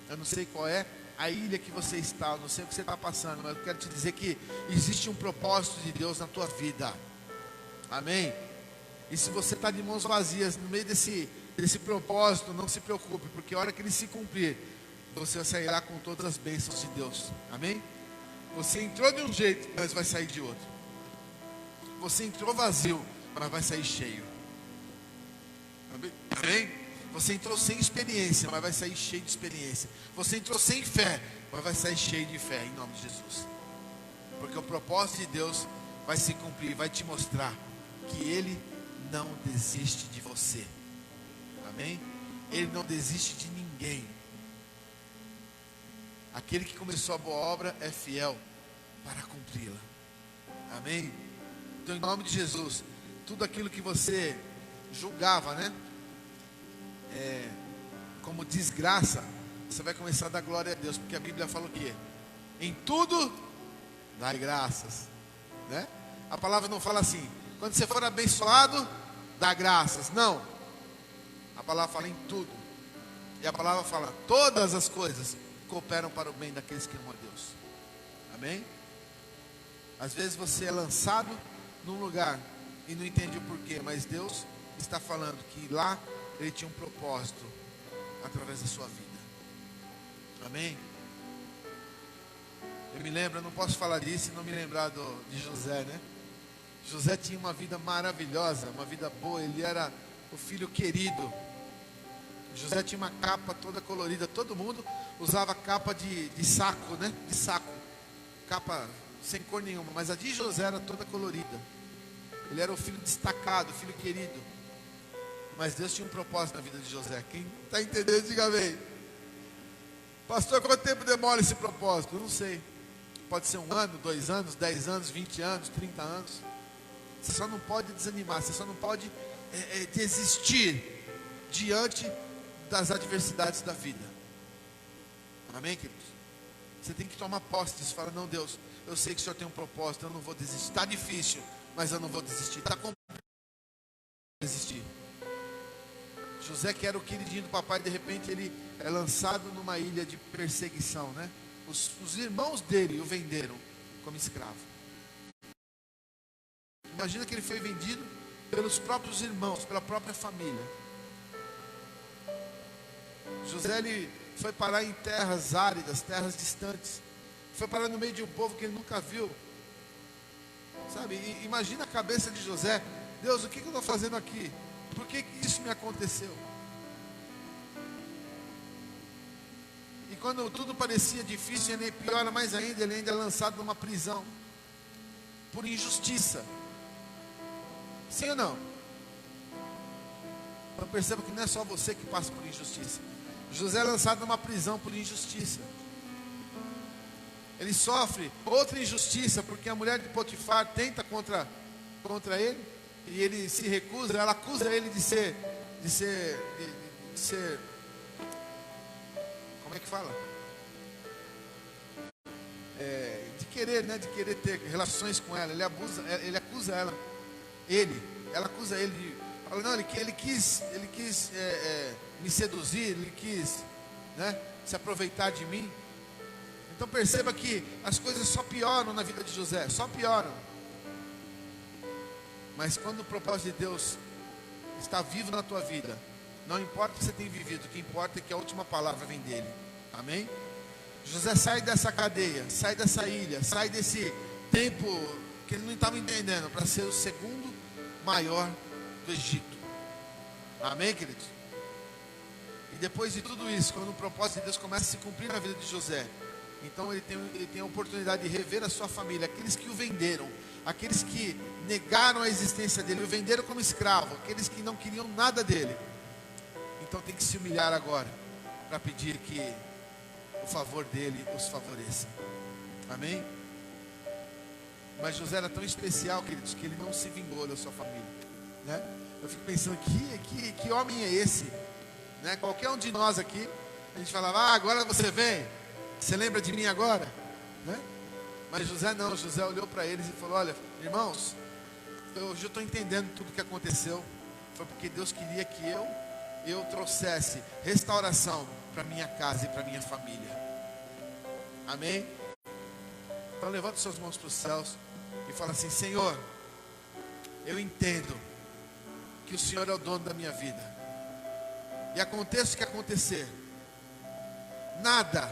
eu não sei qual é a ilha que você está, eu não sei o que você está passando, mas eu quero te dizer que existe um propósito de Deus na tua vida. Amém? E se você está de mãos vazias no meio desse propósito, não se preocupe, porque a hora que ele se cumprir, você sairá com todas as bênçãos de Deus. Amém? Você entrou de um jeito, mas vai sair de outro. Você entrou vazio, mas vai sair cheio. Amém? Você entrou sem experiência, mas vai sair cheio de experiência. Você entrou sem fé, mas vai sair cheio de fé, em nome de Jesus. Porque o propósito de Deus vai se cumprir, vai te mostrar que Ele não desiste de você. Amém? Ele não desiste de ninguém. Aquele que começou a boa obra é fiel para cumpri-la. Amém? Então, em nome de Jesus, tudo aquilo que você julgava, né, como desgraça, você vai começar a dar glória a Deus, porque a Bíblia fala o quê? Em tudo, dai graças, né? A palavra não fala assim: quando você for abençoado, dá graças. Não. A palavra fala em tudo. E a palavra fala: todas as coisas cooperam para o bem daqueles que amam a Deus. Amém? Às vezes você é lançado num lugar e não entende o porquê, mas Deus está falando que lá Ele tinha um propósito através da sua vida. Amém? Eu me lembro, eu não posso falar disso e não me lembrar de José, né? José tinha uma vida maravilhosa, uma vida boa. Ele era o filho querido. José tinha uma capa toda colorida. Todo mundo usava capa de saco, né? De saco. Capa sem cor nenhuma. Mas a de José era toda colorida. Ele era o filho destacado, o filho querido. Mas Deus tinha um propósito na vida de José. Quem está entendendo, diga amém. Pastor, quanto tempo demora esse propósito? Eu não sei. Pode ser 1 ano, 2 anos, 10 anos, 20 anos, 30 anos. Você só não pode desanimar. Você só não pode desistir diante das adversidades da vida. Amém, queridos? Você tem que tomar posse disso. Fala: não, Deus, eu sei que o Senhor tem um propósito, eu não vou desistir. Está difícil, mas eu não vou desistir. Está complicado, desistir. José, que era o queridinho do papai, de repente ele é lançado numa ilha de perseguição, né? Os irmãos dele o venderam como escravo. Imagina que ele foi vendido pelos próprios irmãos, pela própria família. José, ele foi parar em terras áridas, terras distantes. Foi parar no meio de um povo que ele nunca viu. Sabe, imagina a cabeça de José: Deus, o que eu estou fazendo aqui? Por que isso me aconteceu? E quando tudo parecia difícil, ele piora mais ainda, ele ainda é lançado numa prisão por injustiça. Sim ou não? Então perceba que não é só você que passa por injustiça. José é lançado numa prisão por injustiça. Ele sofre outra injustiça, porque a mulher de Potifar tenta contra ele, e ele se recusa. Ela acusa ele de ser como é que fala? De querer, né? De querer ter relações com ela. Ele acusa ela. Ela acusa ele Fala, não, ele quis me seduzir, ele quis, né, se aproveitar de mim. Então perceba que as coisas só pioram na vida de José, só pioram. Mas quando o propósito de Deus está vivo na tua vida, não importa o que você tem vivido, o que importa é que a última palavra vem dele. Amém? José sai dessa cadeia, sai dessa ilha, sai desse tempo que ele não estava entendendo, para ser o segundo maior do Egito. Amém, queridos? E depois de tudo isso, quando o propósito de Deus começa a se cumprir na vida de José, então ele tem a oportunidade de rever a sua família, aqueles que o venderam, aqueles que negaram a existência dele, o venderam como escravo, aqueles que não queriam nada dele. Então tem que se humilhar agora, para pedir que o favor dele os favoreça. Amém? Mas José era tão especial, queridos, que ele não se vingou da sua família, né? Eu fico pensando, que homem é esse? Né? Qualquer um de nós aqui, a gente falava, agora você vem, você lembra de mim agora? Né? Mas José não, José olhou para eles e falou, olha, irmãos, eu já estou entendendo tudo o que aconteceu, foi porque Deus queria que eu trouxesse restauração para minha casa e para minha família. Amém? Então levanta suas mãos para os céus e fala assim, Senhor, eu entendo que o Senhor é o dono da minha vida. E aconteça o que acontecer, nada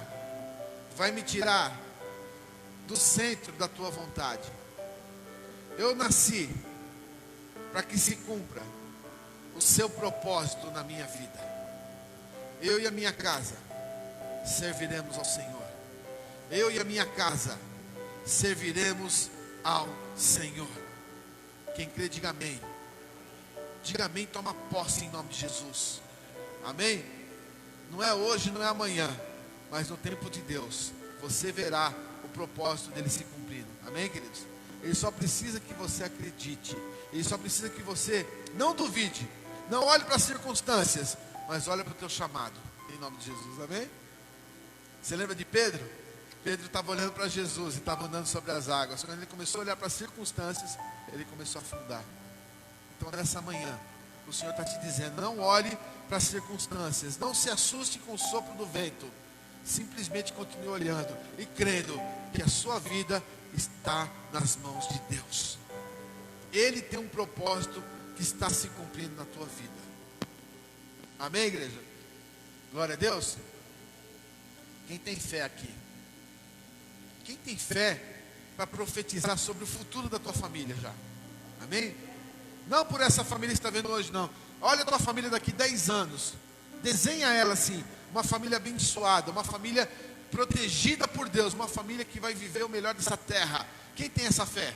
vai me tirar do centro da tua vontade. Eu nasci para que se cumpra o seu propósito na minha vida. Eu e a minha casa serviremos ao Senhor. Eu e a minha casa serviremos ao Senhor. Quem crê, diga amém. Diga amém, toma posse em nome de Jesus. Amém? Não é hoje, não é amanhã, mas no tempo de Deus, você verá o propósito dele se cumprindo. Amém, queridos? Ele só precisa que você acredite. Ele só precisa que você não duvide. Não olhe para as circunstâncias, mas olhe para o teu chamado. Em nome de Jesus, amém? Você lembra de Pedro? Pedro estava olhando para Jesus e estava andando sobre as águas. Quando ele começou a olhar para as circunstâncias, ele começou a afundar. Então nessa manhã, o Senhor está te dizendo, não olhe para as circunstâncias, não se assuste com o sopro do vento, simplesmente continue olhando e crendo que a sua vida está nas mãos de Deus. Ele tem um propósito que está se cumprindo na tua vida. Amém, igreja? Glória a Deus. Quem tem fé aqui? Quem tem fé para profetizar sobre o futuro da tua família já? Amém? Não por essa família que está vendo hoje, não. Olha a tua família daqui 10 anos. Desenha ela assim, uma família abençoada, uma família protegida por Deus, uma família que vai viver o melhor dessa terra. Quem tem essa fé?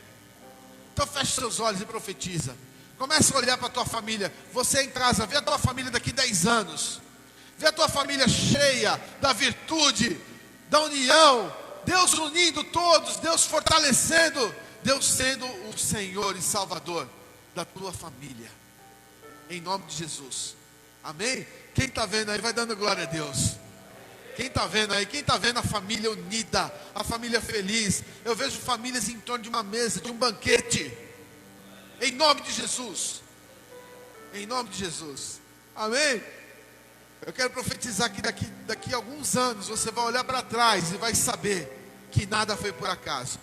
Então feche seus olhos e profetiza. Começa a olhar para a tua família. Você em casa, vê a tua família daqui 10 anos. Vê a tua família cheia da virtude, da união. Deus unindo todos, Deus fortalecendo, Deus sendo o Senhor e Salvador da tua família. Em nome de Jesus. Amém? Quem está vendo aí, vai dando glória a Deus. Quem está vendo aí? Quem está vendo a família unida, a família feliz? Eu vejo famílias em torno de uma mesa, de um banquete. Em nome de Jesus. Em nome de Jesus. Amém? Eu quero profetizar que daqui a alguns anos você vai olhar para trás e vai saber que nada foi por acaso.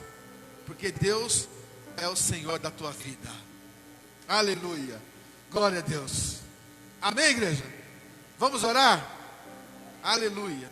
Porque Deus é o Senhor da tua vida. Aleluia. Glória a Deus. Amém, igreja? Vamos orar? Aleluia.